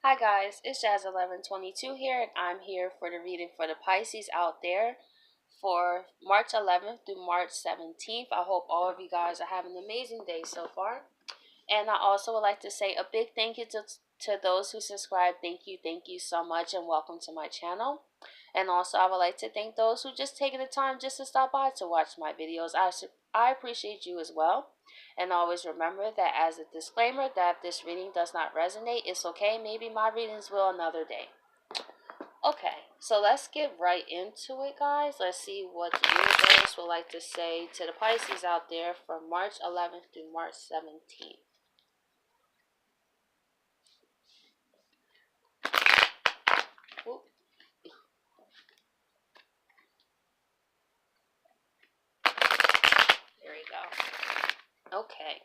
Hi guys, it's Jazz1122 here, and I'm here for the reading for the Pisces out there for March 11th through March 17th. I hope all of you guys are having an amazing day so far. And I also would like to say a big thank you to those who subscribe. Thank you so much, and welcome to my channel. And also, I would like to thank those who just taking the time just to stop by to watch my videos. I appreciate you as well. And always remember that as a disclaimer that if this reading does not resonate, it's okay. Maybe my readings will another day. Okay, so let's get right into it, guys. Let's see what the universe would like to say to the Pisces out there from March 11th through March 17th. Oop. There we go. Okay.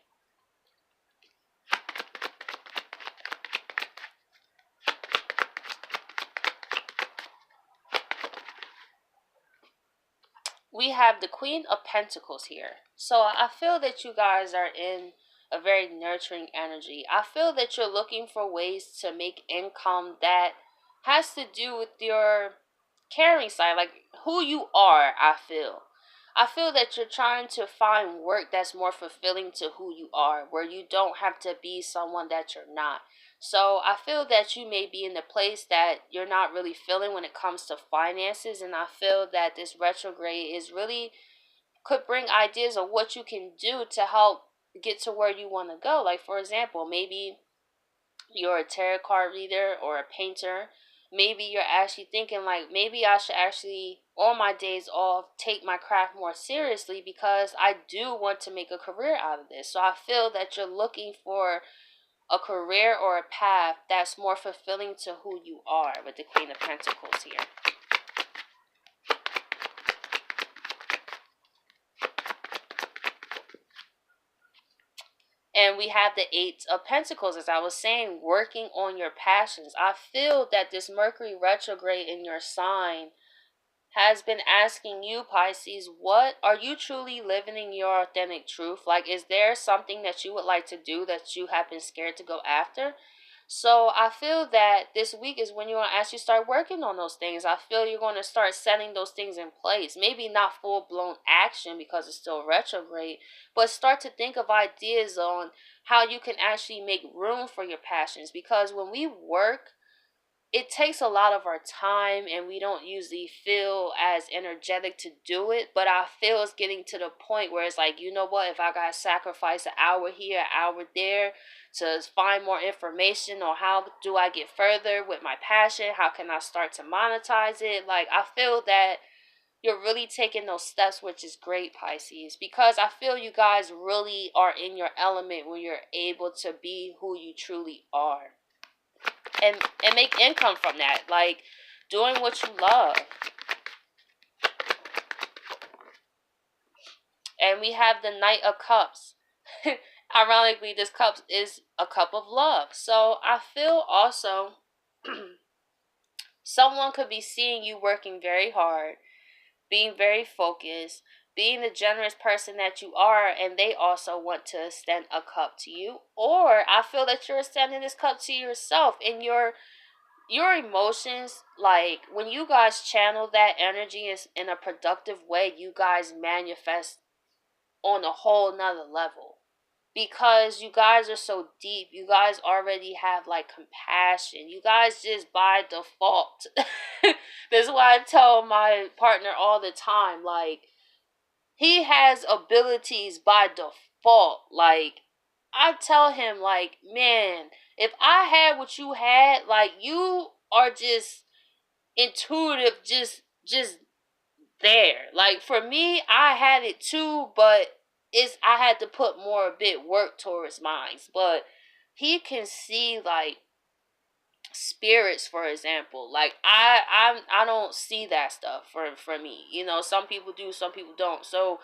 We have the Queen of Pentacles here. So I feel that you guys are in a very nurturing energy. I feel that you're looking for ways to make income that has to do with your caring side, like who you are. I feel that you're trying to find work that's more fulfilling to who you are, where you don't have to be someone that you're not. So I feel that you may be in the place that you're not really feeling when it comes to finances, and I feel that this retrograde is really could bring ideas of what you can do to help get to where you want to go. Like, for example, maybe you're a tarot card reader or a painter. Maybe you're actually thinking like, maybe I should actually on my days off take my craft more seriously because I do want to make a career out of this. So I feel that you're looking for a career or a path that's more fulfilling to who you are with the Queen of Pentacles here. And we have the Eight of Pentacles, as I was saying, working on your passions. I feel that this Mercury retrograde in your sign has been asking you, Pisces, what are you truly living in your authentic truth? Like, is there something that you would like to do that you have been scared to go after? So I feel that this week is when you're going to actually start working on those things. I feel you're going to start setting those things in place. Maybe not full-blown action because it's still retrograde, but start to think of ideas on how you can actually make room for your passions. Because when we work, it takes a lot of our time and we don't usually feel as energetic to do it, but I feel it's getting to the point where it's like, you know what, if I gotta sacrifice an hour here, an hour there to find more information on how do I get further with my passion, how can I start to monetize it, like I feel that you're really taking those steps, which is great, Pisces, because I feel you guys really are in your element when you're able to be who you truly are and make income from that, like doing what you love. And we have the Knight of Cups. Ironically, this cup is a cup of love. So I feel also someone could be seeing you working very hard, being very focused, being the generous person that you are, and they also want to extend a cup to you. Or I feel that you're extending this cup to yourself in your emotions. Like when you guys channel that energy in a productive way, you guys manifest on a whole nother level because you guys are so deep. You guys already have like compassion. You guys just by default. That's why I tell my partner all the time, like, he has abilities by default. Like, I tell him, like, man, if I had what you had, like, you are just intuitive, just there. Like, for me, I had it too, but I had to put more a bit work towards mine. But he can see, like, spirits, for example. Like, I don't see that stuff for me. You know, some people do, some people don't. So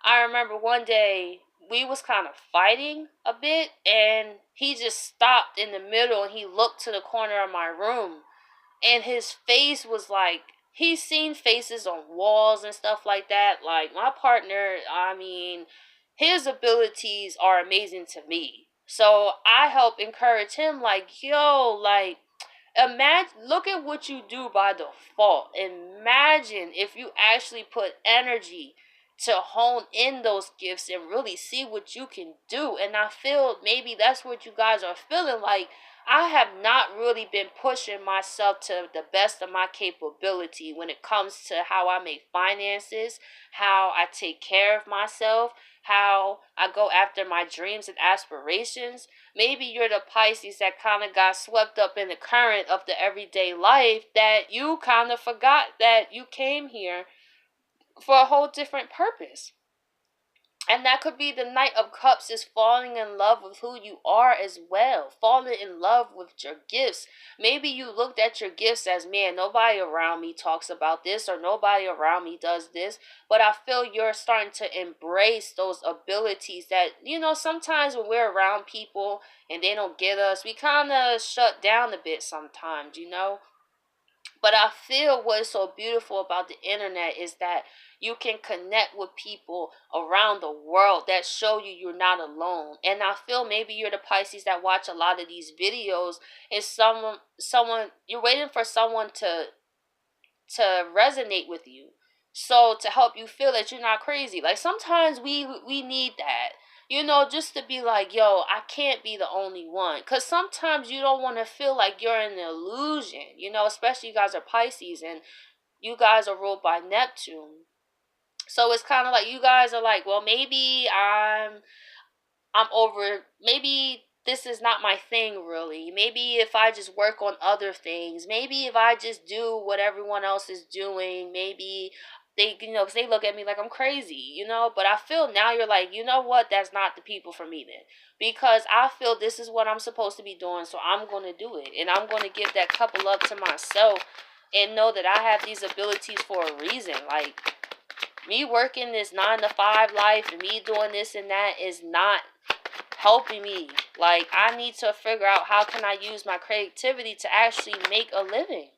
I remember one day we was kind of fighting a bit, and he just stopped in the middle and he looked to the corner of my room, and his face was like, he's seen faces on walls and stuff like that. Like, my partner, I mean, his abilities are amazing to me. So I help encourage him, like, yo, like, Imagine, look at what you do by default. Imagine if you actually put energy to hone in those gifts and really see what you can do. And I feel maybe that's what you guys are feeling like. I have not really been pushing myself to the best of my capability when it comes to how I make finances, how I take care of myself, how I go after my dreams and aspirations. Maybe you're the Pisces that kind of got swept up in the current of the everyday life, that you kind of forgot that you came here for a whole different purpose. And that could be the Knight of Cups, is falling in love with who you are as well. Falling in love with your gifts. Maybe you looked at your gifts as, man, nobody around me talks about this, or nobody around me does this. But I feel you're starting to embrace those abilities that, sometimes when we're around people and they don't get us, we kind of shut down a bit sometimes. But I feel what's so beautiful about the internet is that you can connect with people around the world that show you you're not alone. And I feel maybe you're the Pisces that watch a lot of these videos, and someone you're waiting for someone to resonate with you. So to help you feel that you're not crazy. Like sometimes we need that. Just to be like, yo, I can't be the only one. Because sometimes you don't want to feel like you're in an illusion. Especially you guys are Pisces and you guys are ruled by Neptune. So it's kind of like you guys are like, well, maybe I'm over, maybe this is not my thing really. Maybe if I just work on other things, maybe if I just do what everyone else is doing, maybe they, because they look at me like I'm crazy. But I feel now you're like, you know what, that's not the people for me then. Because I feel this is what I'm supposed to be doing, so I'm going to do it. And I'm going to give that couple up to myself and know that I have these abilities for a reason. Like, me working this 9 to 5 life and me doing this and that is not helping me. Like, I need to figure out how can I use my creativity to actually make a living.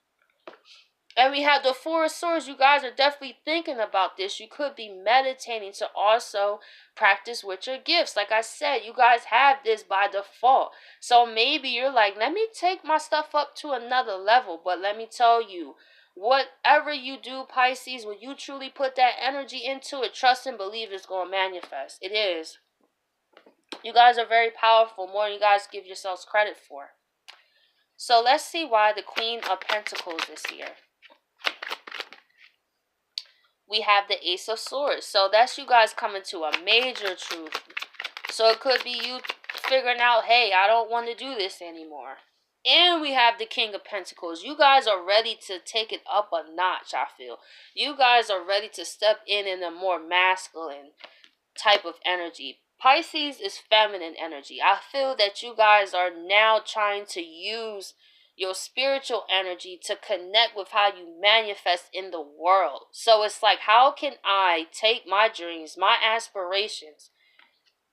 And we have the Four of Swords. You guys are definitely thinking about this. You could be meditating to also practice with your gifts. Like I said, you guys have this by default. So maybe you're like, let me take my stuff up to another level. But let me tell you, whatever you do, Pisces, when you truly put that energy into it, trust and believe it's going to manifest. It is. You guys are very powerful, more than you guys give yourselves credit for. So let's see why the Queen of Pentacles is here. We have the Ace of Swords. So that's you guys coming to a major truth. So it could be you figuring out, hey, I don't want to do this anymore. And we have the King of Pentacles. You guys are ready to take it up a notch, I feel. You guys are ready to step in a more masculine type of energy. Pisces is feminine energy. I feel that you guys are now trying to use your spiritual energy to connect with how you manifest in the world. So it's like, how can I take my dreams, my aspirations,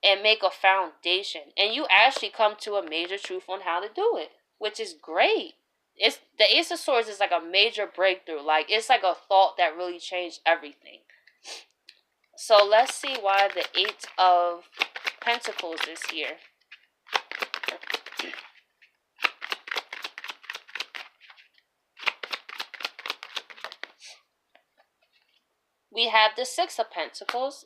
and make a foundation? And you actually come to a major truth on how to do it, which is great. It's the Ace of Swords is like a major breakthrough. Like, it's like a thought that really changed everything. So let's see why the Eight of Pentacles is here. We have the Six of Pentacles.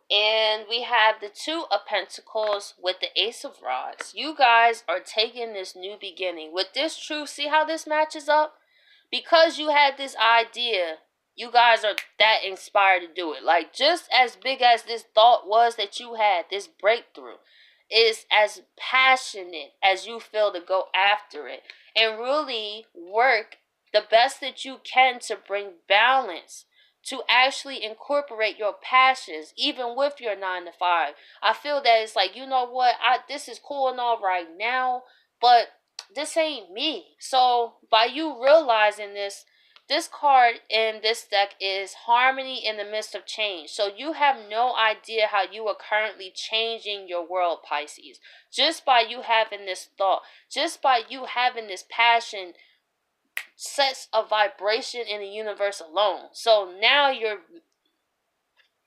And we have the Two of Pentacles with the Ace of Rods. You guys are taking this new beginning. With this truth, see how this matches up? Because you had this idea, you guys are that inspired to do it. Like, just as big as this thought was that you had, this breakthrough is as passionate as you feel to go after it and really work the best that you can to bring balance, to actually incorporate your passions even with your 9 to 5. I feel that it's like, you know what, this is cool and all right now, but this ain't me. So by you realizing this card in this deck is harmony in the midst of change. So you have no idea how you are currently changing your world, Pisces. Just by you having this thought, just by you having this passion, sets a vibration in the universe alone. So now you're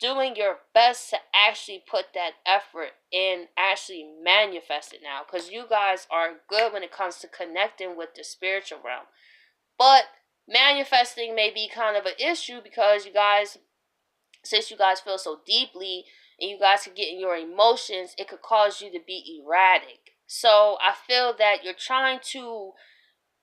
doing your best to actually put that effort in actually manifest it now, because you guys are good when it comes to connecting with the spiritual realm. But manifesting may be kind of an issue because you guys, since you guys feel so deeply and you guys can get in your emotions, it could cause you to be erratic. So I feel that you're trying to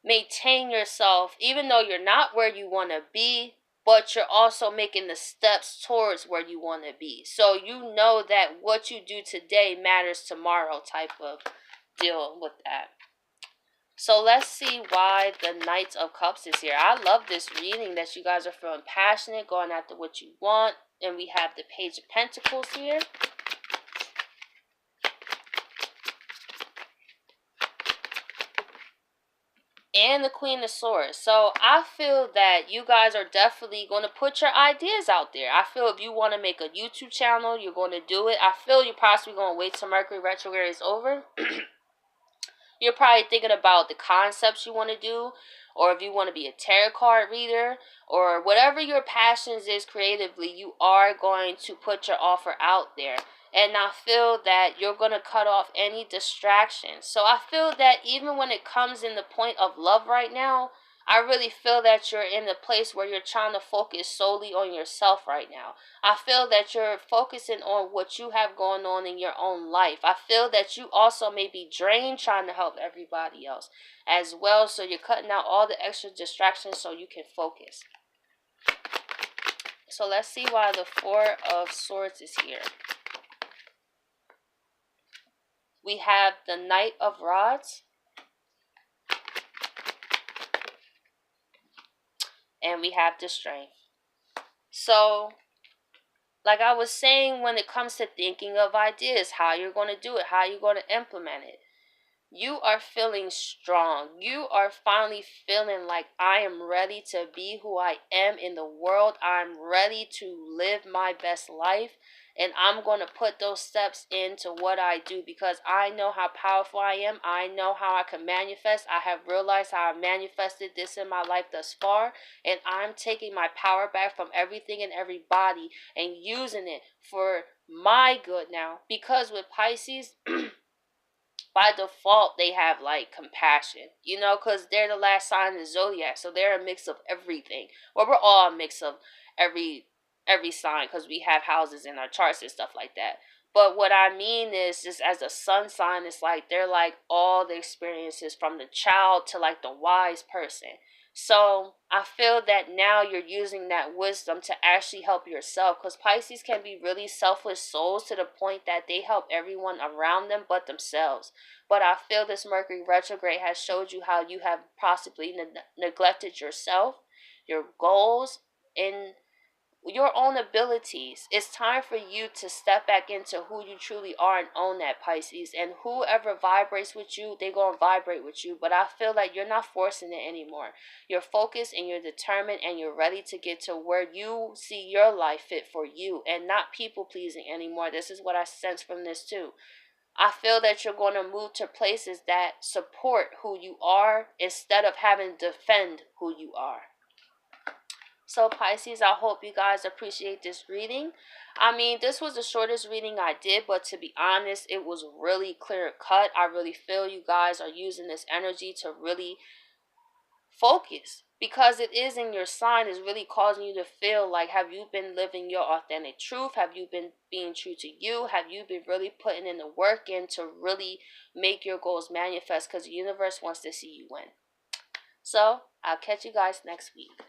maintain yourself even though you're not where you want to be, but you're also making the steps towards where you want to be. So you know that what you do today matters tomorrow, type of deal with that. So let's see why the Knight of Cups is here. I love this reading, that you guys are feeling passionate, going after what you want. And we have the Page of Pentacles here. And the Queen of Swords. So I feel that you guys are definitely going to put your ideas out there. I feel if you want to make a YouTube channel, you're going to do it. I feel you're possibly going to wait till Mercury retrograde is over. You're probably thinking about the concepts you want to do, or if you want to be a tarot card reader, or whatever your passions is creatively, you are going to put your offer out there. And I feel that you're going to cut off any distractions. So I feel that even when it comes in the point of love right now, I really feel that you're in the place where you're trying to focus solely on yourself right now. I feel that you're focusing on what you have going on in your own life. I feel that you also may be drained trying to help everybody else as well. So you're cutting out all the extra distractions so you can focus. So let's see why the Four of Swords is here. We have the Knight of Rods. And we have the Strength. So, like I was saying, when it comes to thinking of ideas, how you're going to do it, how you're going to implement it, you are feeling strong. You are finally feeling like, I am ready to be who I am in the world. I'm ready to live my best life. And I'm going to put those steps into what I do because I know how powerful I am. I know how I can manifest. I have realized how I manifested this in my life thus far. And I'm taking my power back from everything and everybody and using it for my good now. Because with Pisces, by default, they have like compassion, you know, because they're the last sign of the zodiac. So they're a mix of everything. Well, we're all a mix of every sign because we have houses in our charts and stuff like that. But what I mean is, just as a sun sign, it's like they're like all the experiences from the child to like the wise person. So I feel that now you're using that wisdom to actually help yourself, because Pisces can be really selfless souls to the point that they help everyone around them but themselves. But I feel this Mercury retrograde has showed you how you have possibly neglected yourself, your goals, and your own abilities. It's time for you to step back into who you truly are and own that, Pisces. And whoever vibrates with you, they're going to vibrate with you. But I feel like you're not forcing it anymore. You're focused and you're determined and you're ready to get to where you see your life fit for you and not people pleasing anymore. This is what I sense from this too. I feel that you're going to move to places that support who you are instead of having to defend who you are. So Pisces, I hope you guys appreciate this reading. I mean, this was the shortest reading I did, but to be honest, it was really clear cut. I really feel you guys are using this energy to really focus, because it is in your sign. Is really causing you to feel like, have you been living your authentic truth? Have you been being true to you? Have you been really putting in the work in to really make your goals manifest? Because the universe wants to see you win. So I'll catch you guys next week.